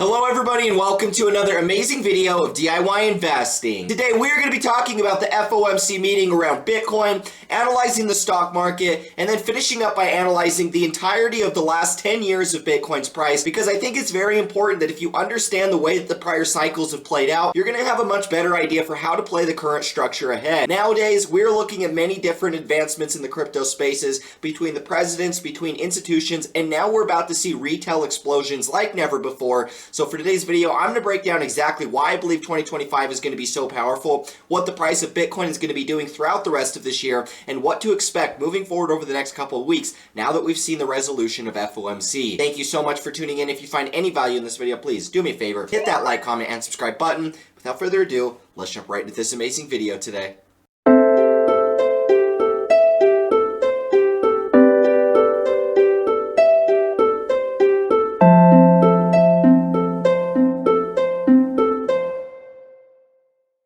Hello everybody and welcome to another amazing video of DIY investing. Today we are going to be talking about the FOMC meeting around Bitcoin, analyzing the stock market, and then finishing up by analyzing the entirety of the last 10 years of Bitcoin's price, because I think it's very important that if you understand the way that the prior cycles have played out, you're going to have a much better idea for how to play the current structure ahead. Nowadays, we're looking at many different advancements in the crypto spaces between the presidents, between institutions, and now we're about to see retail explosions like never before. So for today's video, I'm going to break down exactly why I believe 2025 is going to be so powerful, what the price of Bitcoin is going to be doing throughout the rest of this year, and what to expect moving forward over the next couple of weeks now that we've seen the resolution of FOMC. Thank you so much for tuning in. If you find any value in this video, please do me a favor, hit that like, comment, and subscribe button. Without further ado, let's jump right into this amazing video today.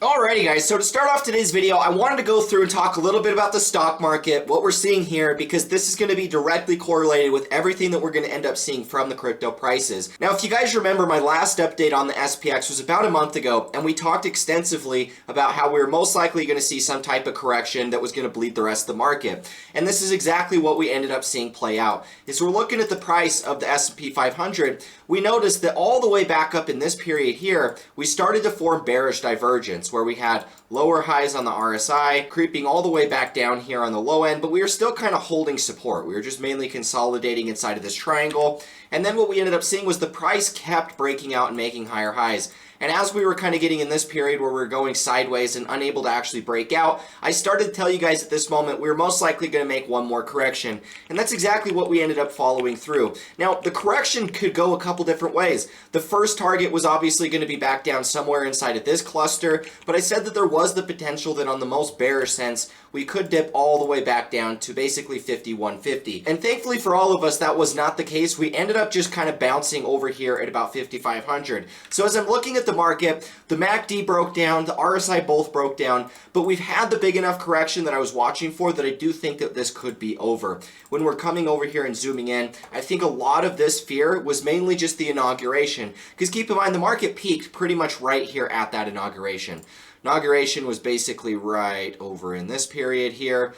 Alrighty guys, so to start off today's video, I wanted to go through and talk a little bit about the stock market, what we're seeing here, because this is going to be directly correlated with everything that we're going to end up seeing from the crypto prices. Now, if you guys remember, my last update on the SPX was about a month ago, and we talked extensively about how we were most likely going to see some type of correction that was going to bleed the rest of the market. And this is exactly what we ended up seeing play out. As we're looking at the price of the S&P 500, we noticed that all the way back up in this period here, we started to form bearish divergence, where we had lower highs on the RSI, creeping all the way back down here on the low end, but we were still kind of holding support. We were just mainly consolidating inside of this triangle. And then what we ended up seeing was the price kept breaking out and making higher highs. And as we were kind of getting in this period where we were going sideways and unable to actually break out, I started to tell you guys at this moment we were most likely going to make one more correction. And that's exactly what we ended up following through. Now, the correction could go a couple different ways. The first target was obviously going to be back down somewhere inside of this cluster, but I said that there was the potential that on the most bearish sense, we could dip all the way back down to basically 5150. And thankfully for all of us, that was not the case. We ended up just kind of bouncing over here at about 5500. So as I'm looking at the market, the MACD broke down, the RSI both broke down, but we've had the big enough correction that I was watching for that I do think that this could be over. When we're coming over here and zooming in, I think a lot of this fear was mainly just the inauguration, because keep in mind the market peaked pretty much right here at that inauguration. Inauguration was basically right over in this period here.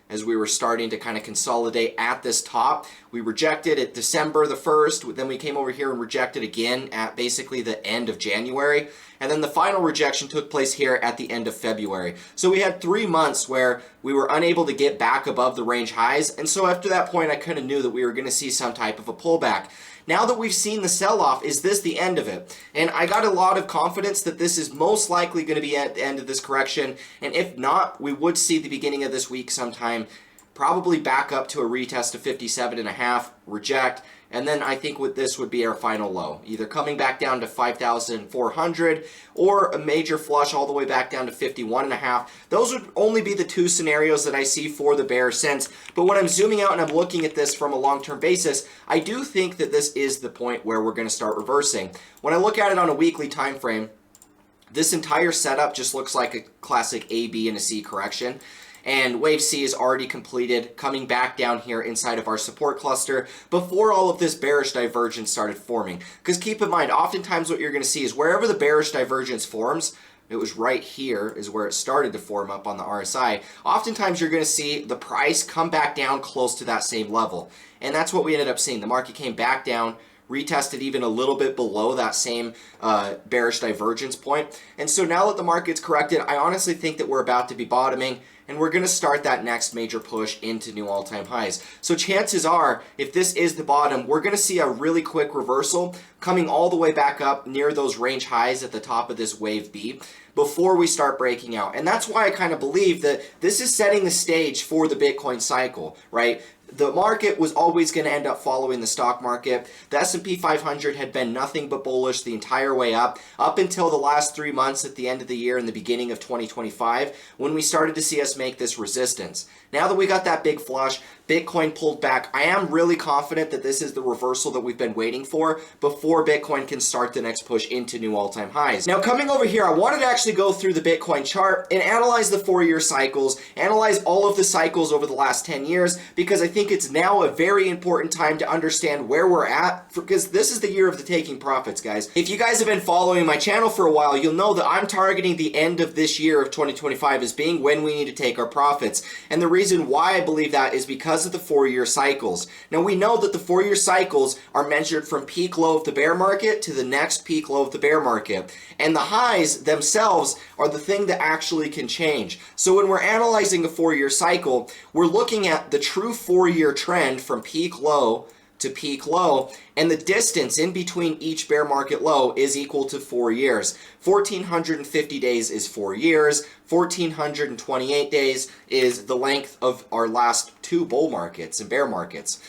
As we were starting to kind of consolidate at this top. We rejected at December the 1st, then we came over here and rejected again at basically the end of January, and then the final rejection took place here at the end of February. So we had 3 months where we were unable to get back above the range highs, and so after that point I kind of knew that we were going to see some type of a pullback. Now that we've seen the sell-off, is this the end of it? And I got a lot of confidence that this is most likely going to be at the end of this correction, and if not, we would see the beginning of this week sometime, probably back up to a retest of 57.5, reject, and then I think with this would be our final low, either coming back down to 5,400 or a major flush all the way back down to 51.5. Those would only be the two scenarios that I see for the bear sense. But when I'm zooming out and I'm looking at this from a long-term basis, I do think that this is the point where we're going to start reversing. When I look at it on a weekly time frame, this entire setup just looks like a classic A, B, and a C correction. And wave C is already completed, coming back down here inside of our support cluster before all of this bearish divergence started forming. Because keep in mind, oftentimes what you're going to see is wherever the bearish divergence forms, it was right here is where it started to form up on the RSI. Oftentimes you're going to see the price come back down close to that same level. And that's what we ended up seeing. The market came back down, retested even a little bit below that same bearish divergence point. And so now that the market's corrected, I honestly think that we're about to be bottoming, and we're going to start that next major push into new all-time highs. So chances are, if this is the bottom, we're going to see a really quick reversal coming all the way back up near those range highs at the top of this wave B before we start breaking out. And that's why I kind of believe that this is setting the stage for the Bitcoin cycle, right? The market was always going to end up following the stock market. The S&P 500 had been nothing but bullish the entire way up until the last 3 months at the end of the year and the beginning of 2025, when we started to see us make this resistance. Now that we got that big flush, Bitcoin pulled back. I am really confident that this is the reversal that we've been waiting for before Bitcoin can start the next push into new all-time highs. Now coming over here, I wanted to actually go through the Bitcoin chart and analyze the 4-year cycles, analyze all of the cycles over the last 10 years, because I think think it's now a very important time to understand where we're at, because this is the year of the taking profits, guys. If you guys have been following my channel for a while, you'll know that I'm targeting the end of this year of 2025 as being when we need to take our profits. And the reason why I believe that is because of the 4-year cycles. Now, we know that the 4-year cycles are measured from peak low of the bear market to the next peak low of the bear market. And the highs themselves are the thing that actually can change. So when we're analyzing a 4-year cycle, we're looking at the true 4-year trend from peak low to peak low, and the distance in between each bear market low is equal to 4 years. 1,450 days is 4 years. 1,428 days is the length of our last 2 bull markets and bear markets.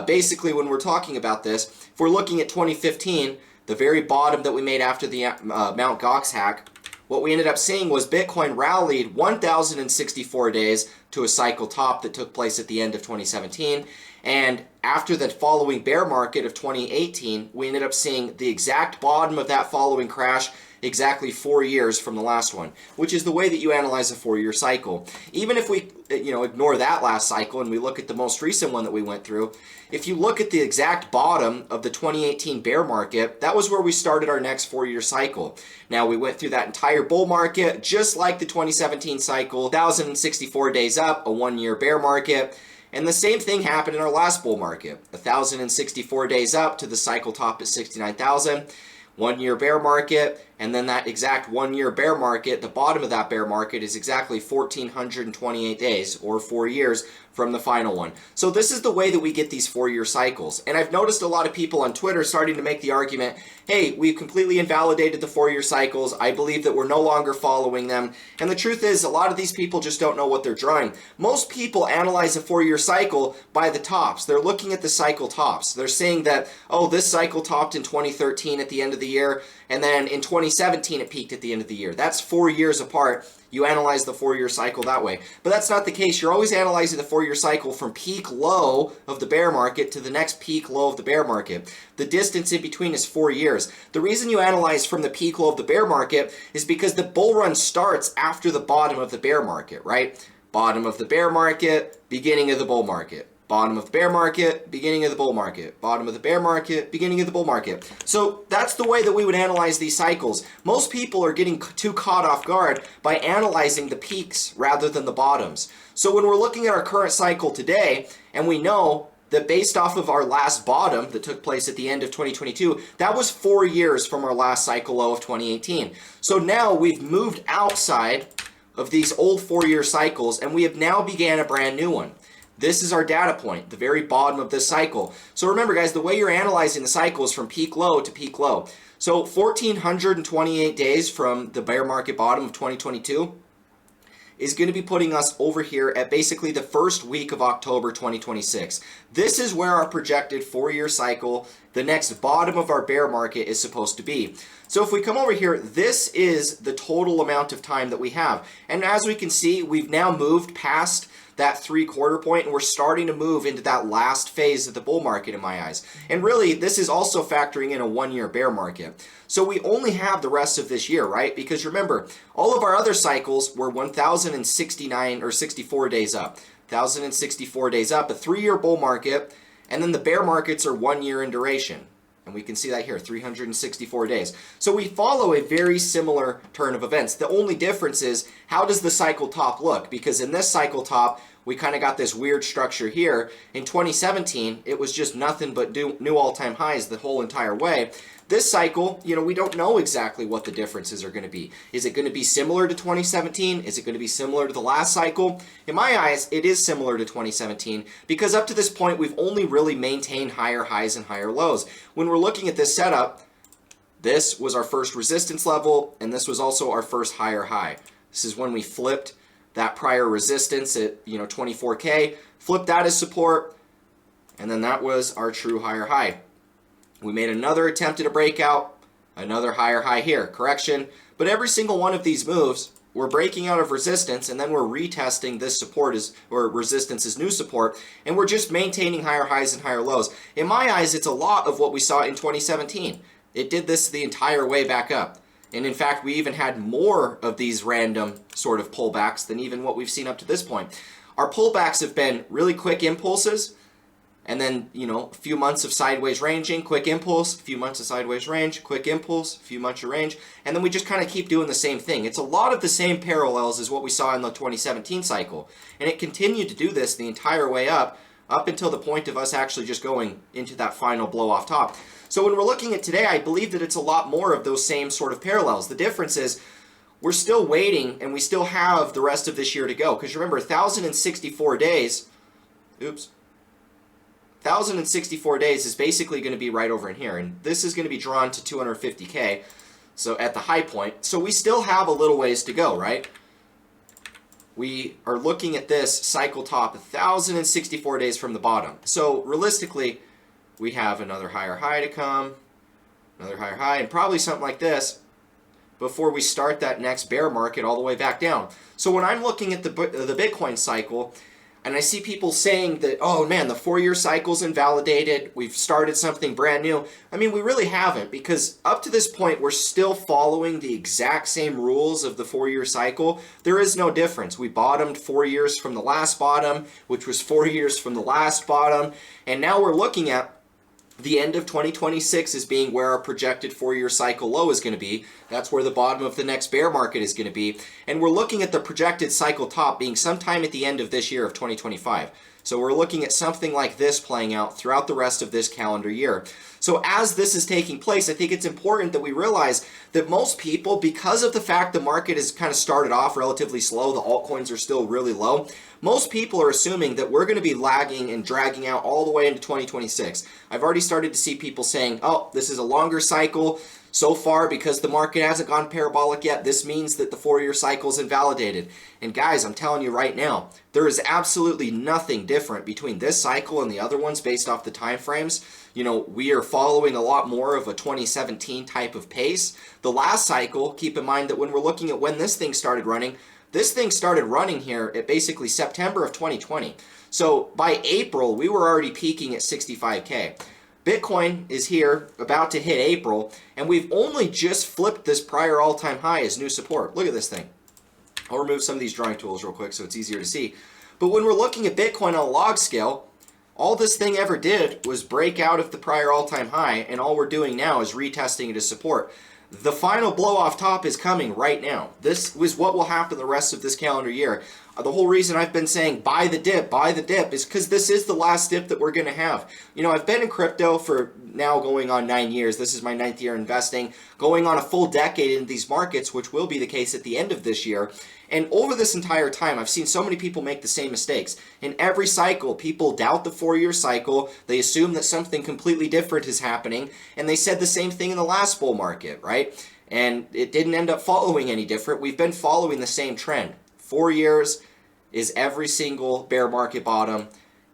Basically, when we're talking about this, if we're looking at 2015, the very bottom that we made after the Mt. Gox hack, what we ended up seeing was Bitcoin rallied 1,064 days to a cycle top that took place at the end of 2017. And after the following bear market of 2018, we ended up seeing the exact bottom of that following crash exactly 4 years from the last one, which is the way that you analyze a 4-year cycle. Even if we ignore that last cycle and we look at the most recent one that we went through, if you look at the exact bottom of the 2018 bear market, that was where we started our next 4-year cycle. Now, we went through that entire bull market just like the 2017 cycle, 1,064 days up, a 1-year bear market. And the same thing happened in our last bull market, 1,064 days up to the cycle top at 69,000. 1-year bear market, and then that exact 1-year bear market, the bottom of that bear market is exactly 1,428 days, or 4 years from the final one. So this is the way that we get these 4-year cycles. And I've noticed a lot of people on Twitter starting to make the argument, hey, we've completely invalidated the 4-year cycles. I believe that we're no longer following them. And the truth is, a lot of these people just don't know what they're drawing. Most people analyze a 4-year cycle by the tops. They're looking at the cycle tops. They're saying that, oh, this cycle topped in 2013 at the end of the year, and then in 2017 it peaked at the end of the year. That's 4 years apart. You analyze the 4-year cycle that way. But that's not the case. You're always analyzing the 4-year cycle from peak low of the bear market to the next peak low of the bear market. The distance in between is 4 years. The reason you analyze from the peak low of the bear market is because the bull run starts after the bottom of the bear market, right? Bottom of the bear market, beginning of the bull market. Bottom of the bear market, beginning of the bull market. Bottom of the bear market, beginning of the bull market. So that's the way that we would analyze these cycles. Most people are getting too caught off guard by analyzing the peaks rather than the bottoms. So when we're looking at our current cycle today, and we know that based off of our last bottom that took place at the end of 2022, that was 4 years from our last cycle low of 2018. So now we've moved outside of these old 4-year cycles, and we have now began a brand new one. This is our data point, the very bottom of this cycle. So remember, guys, the way you're analyzing the cycle is from peak low to peak low. So 1,428 days from the bear market bottom of 2022 is going to be putting us over here at basically the first week of October 2026. This is where our projected 4-year cycle, the next bottom of our bear market, is supposed to be. So if we come over here, this is the total amount of time that we have. And as we can see, we've now moved past that 3/4 point, and we're starting to move into that last phase of the bull market in my eyes. And really, this is also factoring in a 1-year bear market. So we only have the rest of this year, right? Because remember, all of our other cycles were 1,069 or 64 days up. 1,064 days up, a 3-year bull market, and then the bear markets are 1 year in duration. And we can see that here, 364 days. So we follow a very similar turn of events. The only difference is, how does the cycle top look? Because in this cycle top, we kind of got this weird structure here. In 2017, it was just nothing but new all-time highs the whole entire way. This cycle, we don't know exactly what the differences are going to be. Is it going to be similar to 2017? Is it going to be similar to the last cycle? In my eyes, it is similar to 2017 because up to this point, we've only really maintained higher highs and higher lows. When we're looking at this setup, this was our first resistance level, and this was also our first higher high. This is when we flipped that prior resistance at 24K, flipped that as support, and then that was our true higher high. We made another attempt at a breakout, another higher high here, correction. But every single one of these moves, we're breaking out of resistance, and then we're retesting this support or resistance as new support, and we're just maintaining higher highs and higher lows. In my eyes, it's a lot of what we saw in 2017. It did this the entire way back up. And in fact, we even had more of these random sort of pullbacks than even what we've seen up to this point. Our pullbacks have been really quick impulses, and then, a few months of sideways ranging, quick impulse, a few months of sideways range, quick impulse, a few months of range, and then we just kind of keep doing the same thing. It's a lot of the same parallels as what we saw in the 2017 cycle, and it continued to do this the entire way up until the point of us actually just going into that final blow off top. So when we're looking at today, I believe that it's a lot more of those same sort of parallels. The difference is we're still waiting, and we still have the rest of this year to go, because remember, 1,064 days, 1,064 days is basically going to be right over in here, and this is going to be drawn to 250K, so at the high point. So we still have a little ways to go, right? We are looking at this cycle top 1,064 days from the bottom. So realistically, we have another higher high to come, another higher high, and probably something like this before we start that next bear market all the way back down. So when I'm looking at the Bitcoin cycle, and I see people saying that, oh man, the 4-year cycle's invalidated, we've started something brand new. I mean, we really haven't, because up to this point, we're still following the exact same rules of the 4-year cycle. There is no difference. We bottomed 4 years from the last bottom, which was 4 years from the last bottom, and now we're looking at the end of 2026 as being where our projected 4-year cycle low is going to be. That's where the bottom of the next bear market is going to be. And we're looking at the projected cycle top being sometime at the end of this year of 2025. So we're looking at something like this playing out throughout the rest of this calendar year. So as this is taking place, I think it's important that we realize that most people, because of the fact the market has kind of started off relatively slow, the altcoins are still really low, most people are assuming that we're going to be lagging and dragging out all the way into 2026. I've already started to see people saying, oh, this is a longer cycle. So far, because the market hasn't gone parabolic yet, this means that the 4-year cycle is invalidated. And guys, I'm telling you right now, there is absolutely nothing different between this cycle and the other ones based off the time frames. We are following a lot more of a 2017 type of pace. The last cycle, keep in mind that when we're looking at when this thing started running here at basically September of 2020. So by April, we were already peaking at 65K. Bitcoin is here, about to hit April, and we've only just flipped this prior all-time high as new support. Look at this thing. I'll remove some of these drawing tools real quick so it's easier to see. But when we're looking at Bitcoin on a log scale, all this thing ever did was break out of the prior all-time high, and all we're doing now is retesting it as support. The final blow off top is coming right now. This was what will happen the rest of this calendar year. The whole reason I've been saying buy the dip is because this is the last dip that we're going to have. I've been in crypto for now going on 9 years. This is my 9th year investing, going on a full decade in these markets, which will be the case at the end of this year. And over this entire time, I've seen so many people make the same mistakes. In every cycle, people doubt the 4-year cycle. They assume that something completely different is happening. And they said the same thing in the last bull market, right? And it didn't end up following any different. We've been following the same trend. 4 years is every single bear market bottom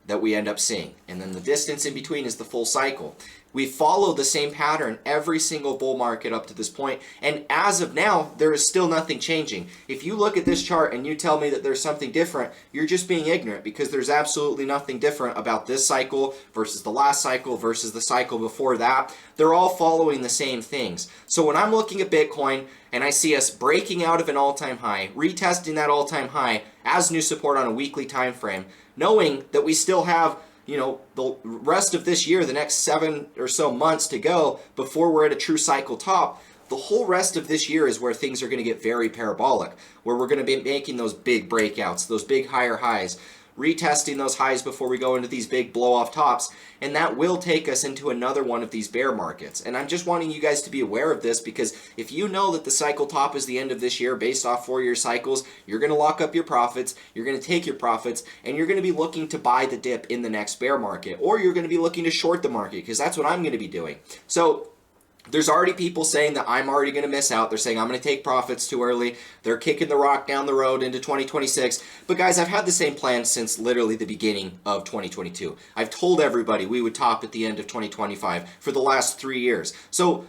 that we end up seeing. And then the distance in between is the full cycle. We follow the same pattern every single bull market up to this point, and as of now, there is still nothing changing. If you look at this chart and you tell me that there's something different, you're just being ignorant, because there's absolutely nothing different about this cycle versus the last cycle versus the cycle before that. They're all following the same things. So when I'm looking at Bitcoin and I see us breaking out of an all-time high, retesting that all-time high as new support on a weekly time frame, knowing that we still have the rest of this year, the next 7 or so months to go before we're at a true cycle top, the whole rest of this year is where things are going to get very parabolic, where we're going to be making those big breakouts, those big higher highs, retesting those highs before we go into these big blow-off tops, and that will take us into another one of these bear markets. And I'm just wanting you guys to be aware of this, because if you know that the cycle top is the end of this year based off 4-year cycles, you're going to lock up your profits, you're going to take your profits, and you're going to be looking to buy the dip in the next bear market, or you're going to be looking to short the market, because that's what I'm going to be doing. So there's already people saying that I'm already going to miss out. They're saying I'm going to take profits too early. They're kicking the rock down the road into 2026. But guys, I've had the same plan since literally the beginning of 2022. I've told everybody we would top at the end of 2025 for the last 3 years. So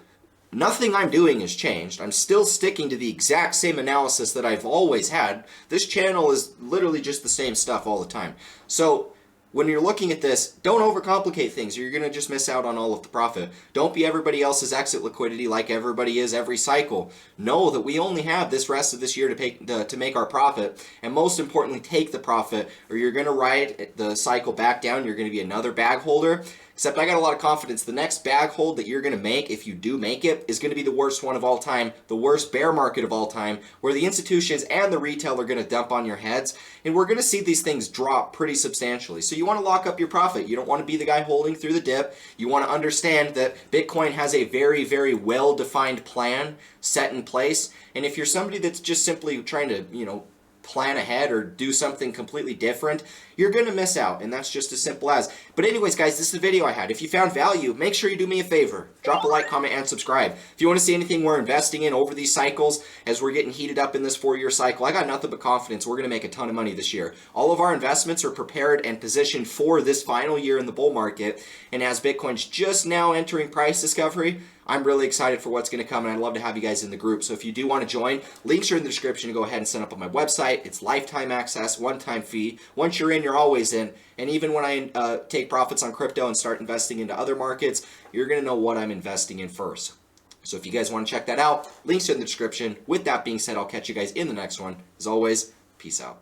nothing I'm doing has changed. I'm still sticking to the exact same analysis that I've always had. This channel is literally just the same stuff all the time. So when you're looking at this, don't overcomplicate things or you're going to just miss out on all of the profit. Don't be everybody else's exit liquidity like everybody is every cycle. Know that we only have this rest of this year to make our profit, and most importantly, take the profit, or you're going to ride the cycle back down. You're going to be another bag holder. Except I got a lot of confidence the next bag hold that you're going to make, if you do make it, is going to be the worst one of all time, the worst bear market of all time, where the institutions and the retail are going to dump on your heads, and we're going to see these things drop pretty substantially. So you want to lock up your profit. You don't want to be the guy holding through the dip. You want to understand that Bitcoin has a very, very well-defined plan set in place, and if you're somebody that's just simply trying to, plan ahead or do something completely different, you're going to miss out, and that's just as simple as. But anyways, guys, this is the video I had. If you found value, make sure you do me a favor. Drop a like, comment, and subscribe. If you want to see anything we're investing in over these cycles, as we're getting heated up in this 4-year cycle, I got nothing but confidence we're going to make a ton of money this year. All of our investments are prepared and positioned for this final year in the bull market, and as Bitcoin's just now entering price discovery, I'm really excited for what's going to come, and I'd love to have you guys in the group. So if you do want to join, links are in the description to go ahead and sign up on my website. It's lifetime access, one-time fee. Once you're in, you're always in. And even when I take profits on crypto and start investing into other markets, you're going to know what I'm investing in first. So if you guys want to check that out, links are in the description. With that being said, I'll catch you guys in the next one. As always, peace out.